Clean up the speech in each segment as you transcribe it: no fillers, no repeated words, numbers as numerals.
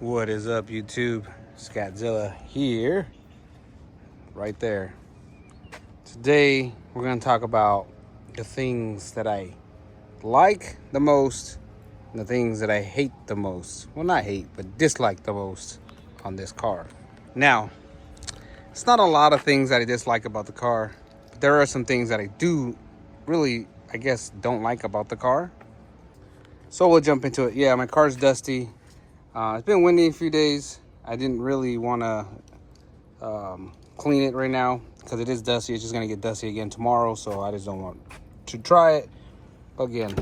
What is up, YouTube? Scatzilla here, right there. Today, we're going to talk about the things that I like the most and the things that I hate the most. Well, not hate, but dislike the most on this car. Now, it's not a lot of things that I dislike about the car, but there are some things that I do really, I guess, don't like about the car. So we'll jump into it. Yeah, my car's dusty. It's been windy a few days. I didn't really want to clean it right now because it is dusty. It's just going to get dusty again tomorrow, so I just don't want to try it. Again,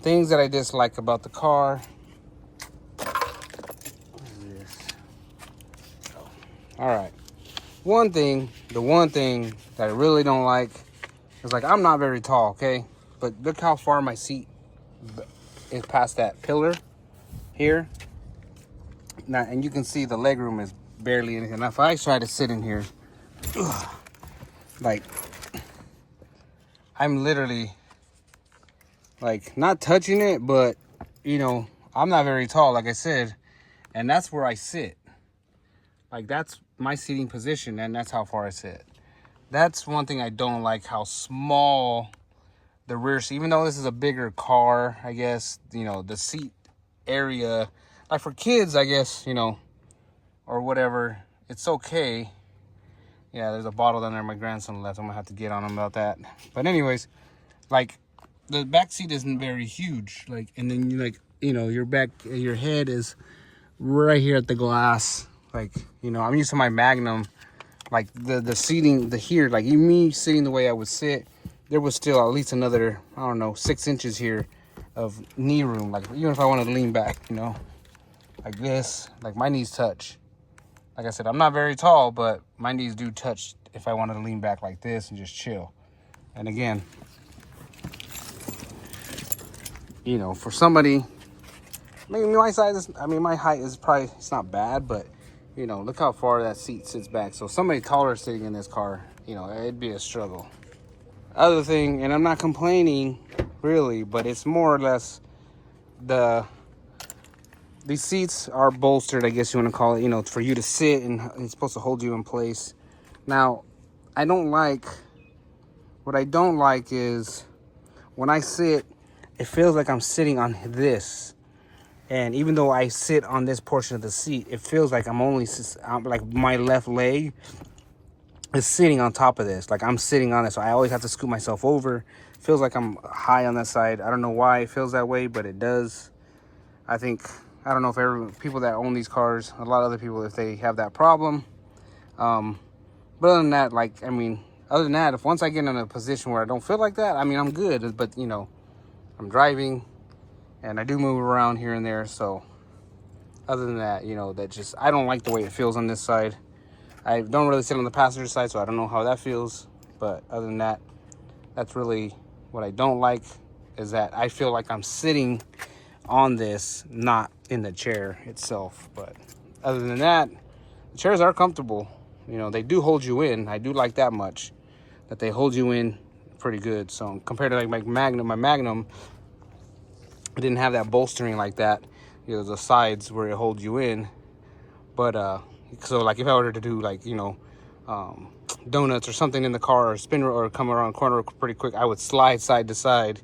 things that I dislike about the car. What is this? Oh. All right. The one thing that I really don't like is, like, I'm not very tall, okay? But look how far my seat is past that pillar here. Now, and you can see the legroom is barely anything. Now, if I try to sit in here, like, I'm literally, like, not touching it, but, you know, I'm not very tall, like I said, and that's where I sit. Like, that's my seating position, and that's how far I sit. That's one thing I don't like, how small the rear seat, even though this is a bigger car, I guess, you know, the seat area, like for kids, I guess, you know, or whatever, it's okay. Yeah, there's a bottle down there my grandson left. I'm gonna have to get on him about that. But anyways, like, the back seat isn't very huge, like, and then you, like, you know, your head is right here at the glass. Like, you know, I'm used to my Magnum, like the seating, here, like me sitting the way I would sit, there was still at least another, I don't know, 6 inches here of knee room. Like, even if I wanted to lean back, you know, like this, like my knees touch. Like I said, I'm not very tall, but my knees do touch if I wanted to lean back like this and just chill. And again, you know, for somebody, maybe my size, my height is probably, it's not bad, but, you know, look how far that seat sits back. So somebody taller sitting in this car, you know, it'd be a struggle. Other thing, and I'm not complaining really, but it's more or less these seats are bolstered, I guess you want to call it, you know, for you to sit, and it's supposed to hold you in place. Now, what I don't like is when I sit, it feels like I'm sitting on this. And even though I sit on this portion of the seat, it feels like I'm like my left leg is sitting on top of this. Like, I'm sitting on it, so I always have to scoot myself over. Feels like I'm high on that side. I don't know why it feels that way, but it does. I don't know if people that own these cars, a lot of other people, if they have that problem. But other than that, like, if once I get in a position where I don't feel like that, I'm good. But, you know, I'm driving, and I do move around here and there. So other than that, you know, I don't like the way it feels on this side. I don't really sit on the passenger side, so I don't know how that feels. But other than that, that's really what I don't like, is that I feel like I'm sitting on this, not in the chair itself. But other than that, the chairs are comfortable. You know, they do hold you in. I do like that much, that they hold you in pretty good. So compared to like my Magnum, it didn't have that bolstering like that. You know, the sides where it holds you in. But so like if I were to do, like, you know, donuts or something in the car, or spin or come around a corner pretty quick, I would slide side to side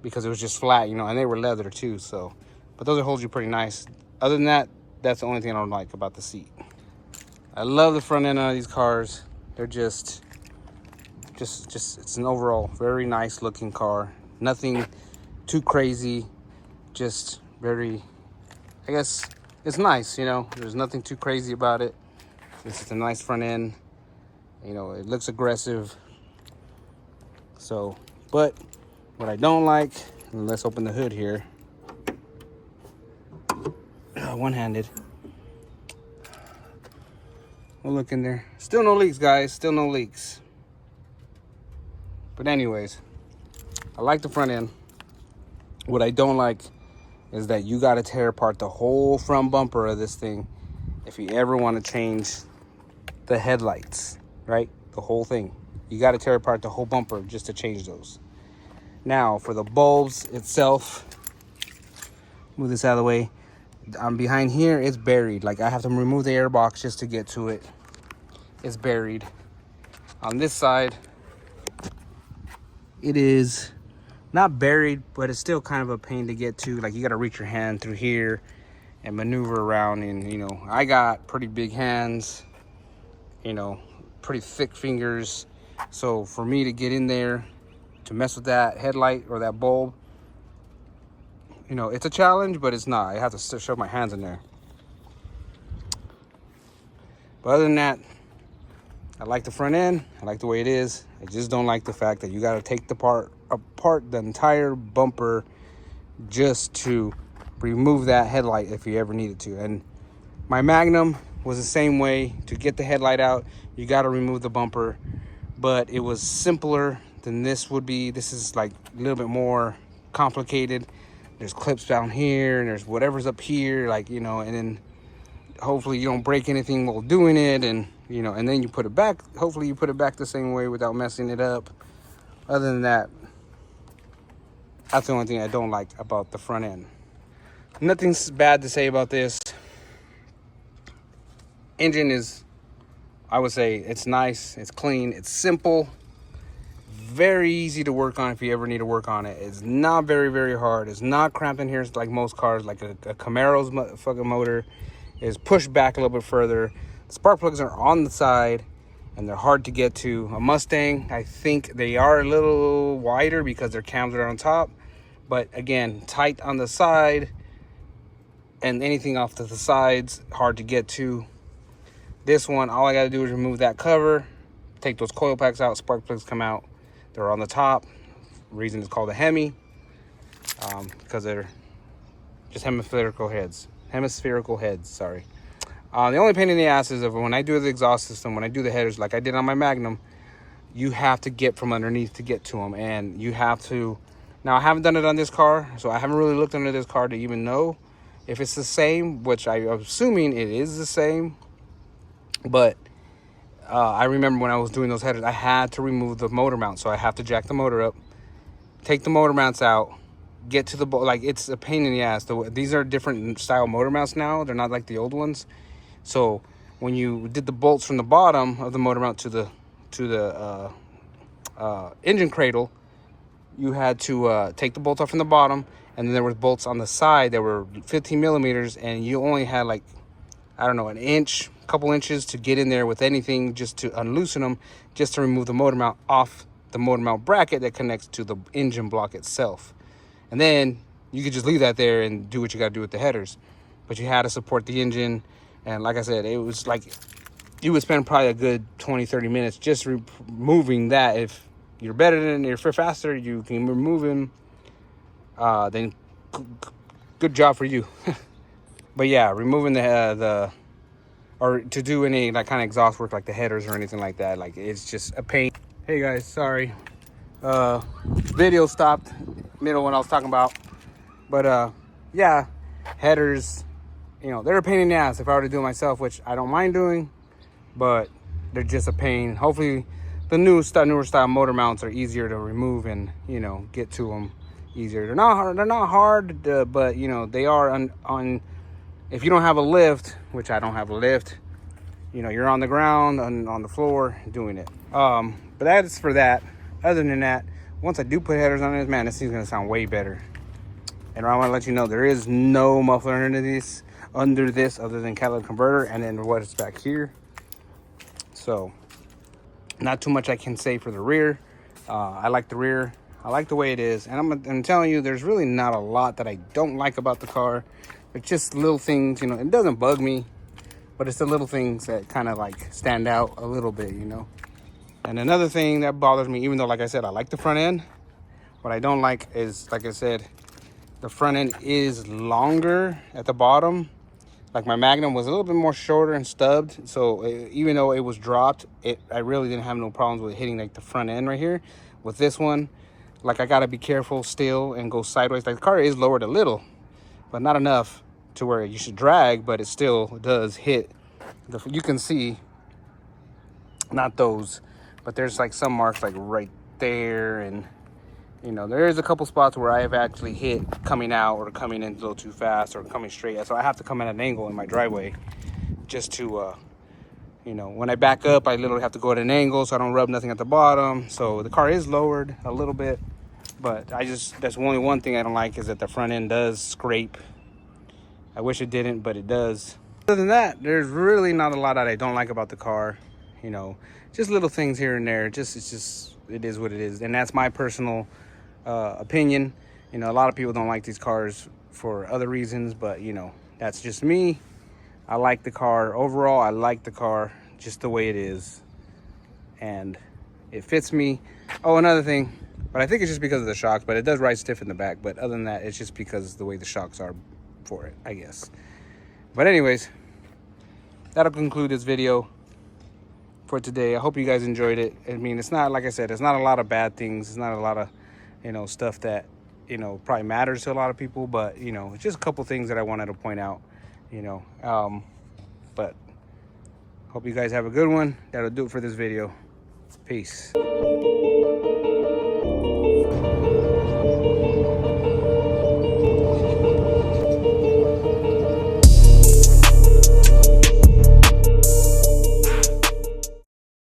because it was just flat, you know, and they were leather too. So, but those hold you pretty nice. Other than that, that's the only thing I don't like about the seat. I love the front end of these cars. They're just it's an overall very nice looking car. Nothing too crazy, just very, I guess it's nice, you know. There's nothing too crazy about it. This is a nice front end. You know, it looks aggressive. So, but what I don't like, and let's open the hood here. One-handed. We'll look in there. Still no leaks, guys. Still no leaks. But anyways, I like the front end. What I don't like is that you got to tear apart the whole front bumper of this thing if you ever want to change the headlights, right? The whole thing. You got to tear apart the whole bumper just to change those. Now, for the bulbs itself, move this out of the way. behind here, it's buried. Like, I have to remove the air box just to get to it. It's buried. On this side, it is not buried, but it's still kind of a pain to get to. Like, you got to reach your hand through here and maneuver around. And, you know, I got pretty big hands, you know, pretty thick fingers. So for me to get in there to mess with that headlight or that bulb, you know, it's a challenge, but it's not. I have to shove my hands in there. But other than that, I like the front end. I like the way it is. I just don't like the fact that you got to take the part apart, the entire bumper, just to remove that headlight if you ever needed to. And my Magnum was the same way. To get the headlight out, you got to remove the bumper, but it was simpler than this would be. This is like a little bit more complicated. There's clips down here and there's whatever's up here, like, you know, and then hopefully you don't break anything while doing it, and you know, and then you put it back. Hopefully you put it back the same way without messing it up. Other than that, that's the only thing I don't like about the front end. Nothing's bad to say about this. Engine is, I would say, it's nice, it's clean, it's simple, very easy to work on if you ever need to work on it. It's not very, very hard. It's not cramped in here like most cars, like a Camaro's fucking motor is pushed back a little bit further. Spark plugs are on the side and they're hard to get to. A Mustang, I think they are a little wider because their cams are on top, but again, tight on the side, and anything off to the sides, hard to get to. This one, all I got to do is remove that cover, take those coil packs out, spark plugs come out. They're on the top. Reason it's called a Hemi, because they're just hemispherical heads. Sorry. The only pain in the ass is when I do the exhaust system, when I do the headers like I did on my Magnum, you have to get from underneath to get to them. And you have to, now I haven't done it on this car, so I haven't really looked under this car to even know if it's the same, which I'm assuming it is the same. But I remember when I was doing those headers, I had to remove the motor mount. So I have to jack the motor up, take the motor mounts out, get to the, like, it's a pain in the ass. These are different style motor mounts now. They're not like the old ones. So when you did the bolts from the bottom of the motor mount to the engine cradle, you had to take the bolts off from the bottom, and then there were bolts on the side that were 15 millimeters, and you only had, like, I don't know, an inch, couple inches to get in there with anything, just to unloosen them, just to remove the motor mount off the motor mount bracket that connects to the engine block itself. And then you could just leave that there and do what you got to do with the headers. But you had to support the engine. And like I said, it was like you would spend probably a good 20-30 minutes just removing that. If you're better than, if you're faster, you can remove him, then good job for you. But yeah, removing the or to do any like kind of exhaust work like the headers or anything like that, like, it's just a pain. Hey guys, sorry, video stopped middle when I was talking about, but yeah, headers, you know, they're a pain in the ass if I were to do it myself, which I don't mind doing, but they're just a pain. Hopefully the newer style motor mounts are easier to remove and, you know, get to them easier. They're not hard, but you know, they are on if you don't have a lift, which I don't have a lift, you know, you're on the ground, on the floor doing it. But that's for that. Other than that, once I do put headers on this, man, this thing's gonna sound way better. And I want to let you know there is no muffler under this other than catalytic converter and then what is back here. So not too much I can say for the rear. I like the rear. I like the way it is, and I'm telling you, there's really not a lot that I don't like about the car. It's just little things, you know. It doesn't bug me, but it's the little things that kind of like stand out a little bit, you know. And another thing that bothers me, even though, like I said, I like the front end, what I don't like is, like I said, the front end is longer at the bottom. Like my Magnum was a little bit more shorter and stubbed, so even though it was dropped, I really didn't have no problems with hitting like the front end right here. With this one, like, I gotta be careful still and go sideways. Like, the car is lowered a little, but not enough to where you should drag, but it still does hit. You can see, not those, but there's like some marks like right there, and You know, there is a couple spots where I have actually hit coming out or coming in a little too fast or coming straight. So I have to come at an angle in my driveway just to, you know, when I back up, I literally have to go at an angle so I don't rub nothing at the bottom. So the car is lowered a little bit, but that's only one thing I don't like is that the front end does scrape. I wish it didn't, but it does. Other than that, there's really not a lot that I don't like about the car. You know, just little things here and there. It is what it is. And that's my personal opinion. You know, a lot of people don't like these cars for other reasons, but you know, that's just me. I like the car overall. I like the car just the way it is, and it fits me. Oh, another thing, but I think it's just because of the shocks, but it does ride stiff in the back. But other than that, it's just because of the way the shocks are for it, I guess. But anyways, that'll conclude this video for today. I hope you guys enjoyed it. I mean, it's not, like I said, it's not a lot of bad things. It's not a lot of, you know, stuff that, you know, probably matters to a lot of people, but you know, it's just a couple things that I wanted to point out, you know. But hope you guys have a good one. That'll do it for this video. Peace.